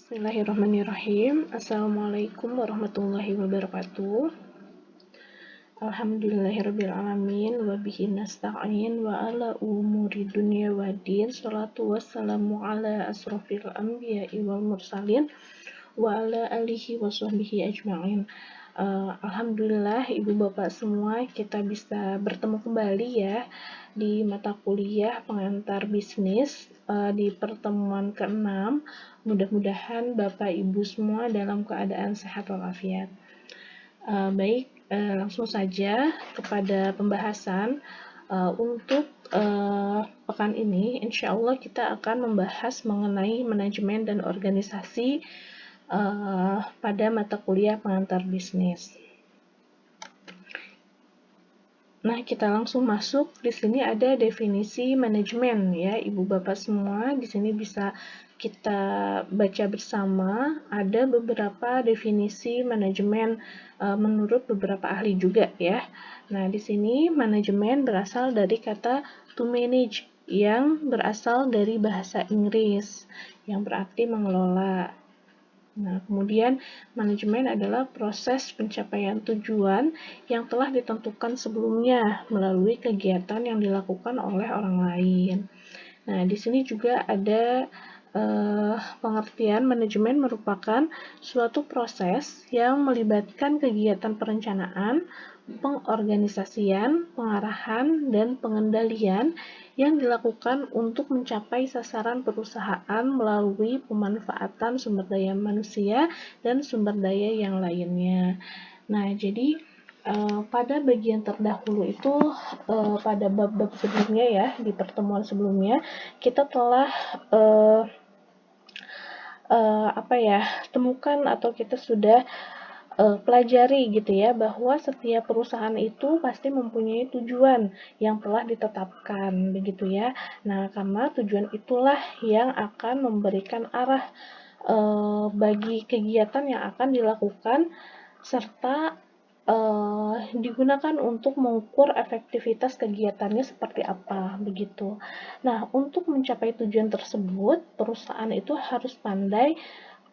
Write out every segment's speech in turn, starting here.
Bismillahirrahmanirrahim. Assalamualaikum warahmatullahi wabarakatuh. Alhamdulillahirrabbilalamin. Wabihi nasta'in wa ala umuri dunya wa din. Salatu wassalamu ala asrafil anbiya'i wal mursalin wa ala alihi wa sahbihi ajma'in. Alhamdulillah Ibu Bapak semua, kita bisa bertemu kembali ya di mata kuliah pengantar bisnis di pertemuan ke-6. Mudah-mudahan Bapak Ibu semua dalam keadaan sehat walafiat. Baik, langsung saja kepada pembahasan. Untuk pekan ini, insya Allah kita akan membahas mengenai manajemen dan organisasi pada mata kuliah pengantar bisnis. Nah, kita langsung masuk. Di sini ada definisi manajemen ya, Ibu Bapak semua. Di sini bisa kita baca bersama. Ada beberapa definisi manajemen menurut beberapa ahli juga ya. Nah, di sini manajemen berasal dari kata to manage yang berasal dari bahasa Inggris yang berarti mengelola. Nah, kemudian manajemen adalah proses pencapaian tujuan yang telah ditentukan sebelumnya melalui kegiatan yang dilakukan oleh orang lain. Nah, di sini juga ada pengertian manajemen merupakan suatu proses yang melibatkan kegiatan perencanaan, pengorganisasian, pengarahan, dan pengendalian yang dilakukan untuk mencapai sasaran perusahaan melalui pemanfaatan sumber daya manusia dan sumber daya yang lainnya. Nah, jadi pada bagian terdahulu itu pada bab-bab sebelumnya ya, di pertemuan sebelumnya kita telah temukan atau kita sudah pelajari gitu ya, bahwa setiap perusahaan itu pasti mempunyai tujuan yang telah ditetapkan begitu ya. Nah, karena tujuan itulah yang akan memberikan arah bagi kegiatan yang akan dilakukan serta digunakan untuk mengukur efektivitas kegiatannya seperti apa begitu. Nah, untuk mencapai tujuan tersebut, perusahaan itu harus pandai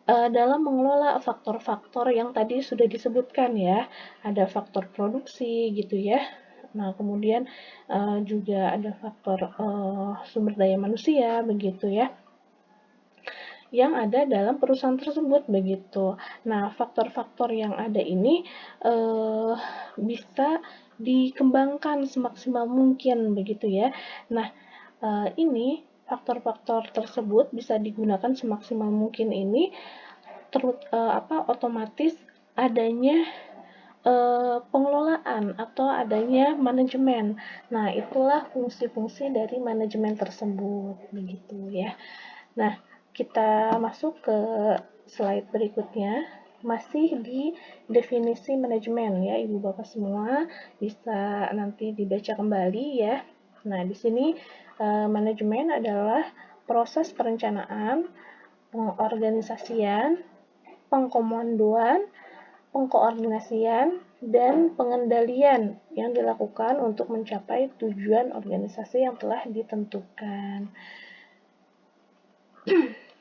dalam mengelola faktor-faktor yang tadi sudah disebutkan ya. Ada faktor produksi gitu ya. Nah, kemudian juga ada faktor sumber daya manusia begitu ya, yang ada dalam perusahaan tersebut begitu. Nah, faktor-faktor yang ada ini bisa dikembangkan semaksimal mungkin begitu ya. Nah, ini faktor-faktor tersebut bisa digunakan semaksimal mungkin ini otomatis adanya pengelolaan atau adanya manajemen. Nah, itulah fungsi-fungsi dari manajemen tersebut begitu ya. Nah, kita masuk ke slide berikutnya, masih di definisi manajemen ya, Ibu Bapak semua bisa nanti dibaca kembali ya. Nah, di sini manajemen adalah proses perencanaan, pengorganisasian, pengkomandoan, pengkoordinasian, dan pengendalian yang dilakukan untuk mencapai tujuan organisasi yang telah ditentukan.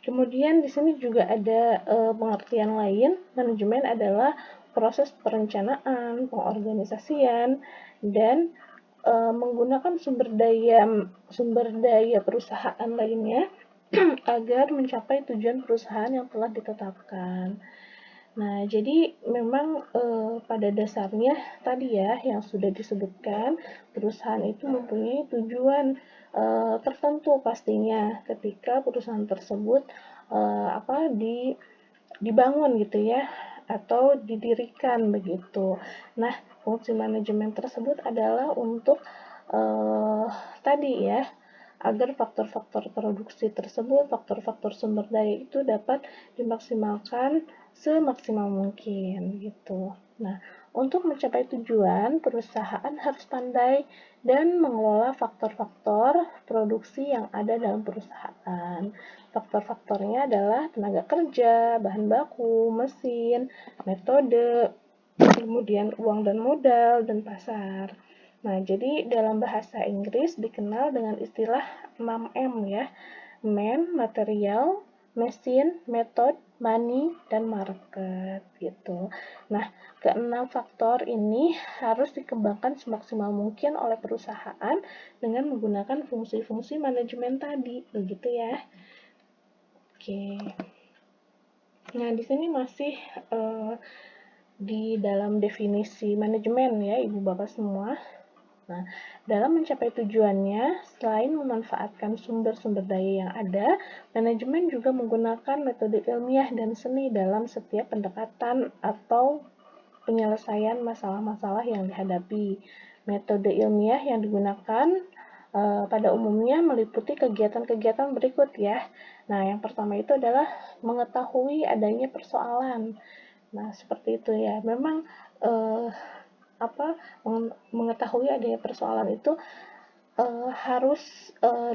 Kemudian di sini juga ada pengertian lain, manajemen adalah proses perencanaan, pengorganisasian, dan menggunakan sumber daya perusahaan lainnya agar mencapai tujuan perusahaan yang telah ditetapkan. Nah, jadi memang pada dasarnya tadi ya yang sudah disebutkan, perusahaan itu mempunyai tujuan tertentu pastinya ketika perusahaan tersebut dibangun gitu ya, atau didirikan begitu. Nah, fungsi manajemen tersebut adalah untuk tadi ya, agar faktor-faktor produksi tersebut, faktor-faktor sumber daya itu dapat dimaksimalkan semaksimal mungkin gitu. Nah, untuk mencapai tujuan, perusahaan harus pandai dan mengelola faktor-faktor produksi yang ada dalam perusahaan. Faktor-faktornya adalah tenaga kerja, bahan baku, mesin, metode, kemudian uang dan modal, dan pasar. Nah, jadi dalam bahasa Inggris dikenal dengan istilah 6M ya. Man, material, mesin, method, money, dan market gitu. Nah, keenam faktor ini harus dikembangkan semaksimal mungkin oleh perusahaan dengan menggunakan fungsi-fungsi manajemen tadi, begitu ya. Oke. Nah, di sini masih di dalam definisi manajemen ya, Ibu Bapak semua. Nah, dalam mencapai tujuannya, selain memanfaatkan sumber-sumber daya yang ada, manajemen juga menggunakan metode ilmiah dan seni dalam setiap pendekatan atau penyelesaian masalah-masalah yang dihadapi. Metode ilmiah yang digunakan pada umumnya meliputi kegiatan-kegiatan berikut ya. Nah, yang pertama itu adalah mengetahui adanya persoalan. Nah, seperti itu ya. Memang eh, mengetahui adanya persoalan itu harus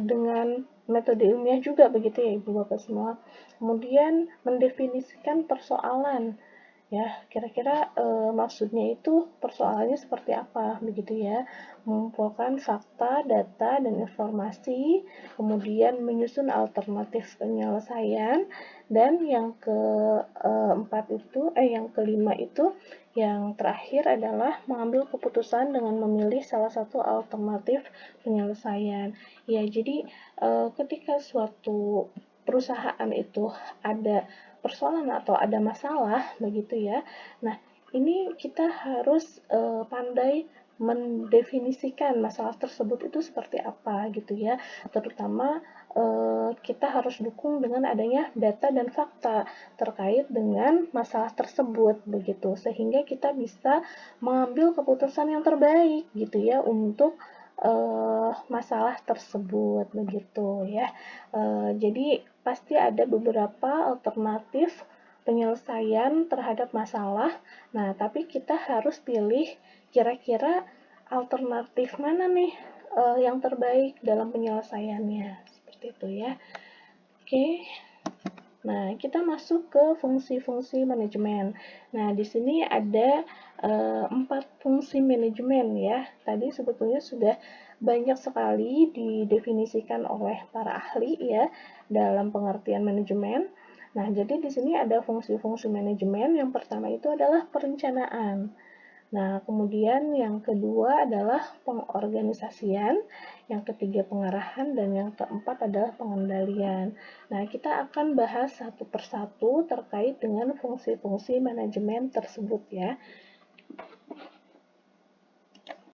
dengan metode ilmiah juga begitu ya Ibu Bapak semua. Kemudian mendefinisikan persoalan. Ya, kira-kira maksudnya itu persoalannya seperti apa begitu ya. Mengumpulkan fakta, data, dan informasi, kemudian menyusun alternatif penyelesaian, dan yang yang kelima itu, yang terakhir adalah mengambil keputusan dengan memilih salah satu alternatif penyelesaian. Ya, jadi ketika suatu perusahaan itu ada persoalan atau ada masalah begitu ya. Nah, ini kita harus pandai mendefinisikan masalah tersebut itu seperti apa gitu ya. Terutama kita harus dukung dengan adanya data dan fakta terkait dengan masalah tersebut begitu, sehingga kita bisa mengambil keputusan yang terbaik gitu ya untuk masalah tersebut begitu ya. Jadi pasti ada beberapa alternatif penyelesaian terhadap masalah. Nah, tapi kita harus pilih kira-kira alternatif mana nih yang terbaik dalam penyelesaiannya. Seperti itu ya. Oke. Nah, kita masuk ke fungsi-fungsi manajemen. Nah, di sini ada 4 fungsi manajemen ya. Tadi sebetulnya sudah banyak sekali didefinisikan oleh para ahli ya dalam pengertian manajemen. Nah, jadi di sini ada fungsi-fungsi manajemen. Yang pertama itu adalah perencanaan. Nah, kemudian yang kedua adalah pengorganisasian, yang ketiga pengarahan, dan yang keempat adalah pengendalian. Nah, kita akan bahas satu persatu terkait dengan fungsi-fungsi manajemen tersebut ya.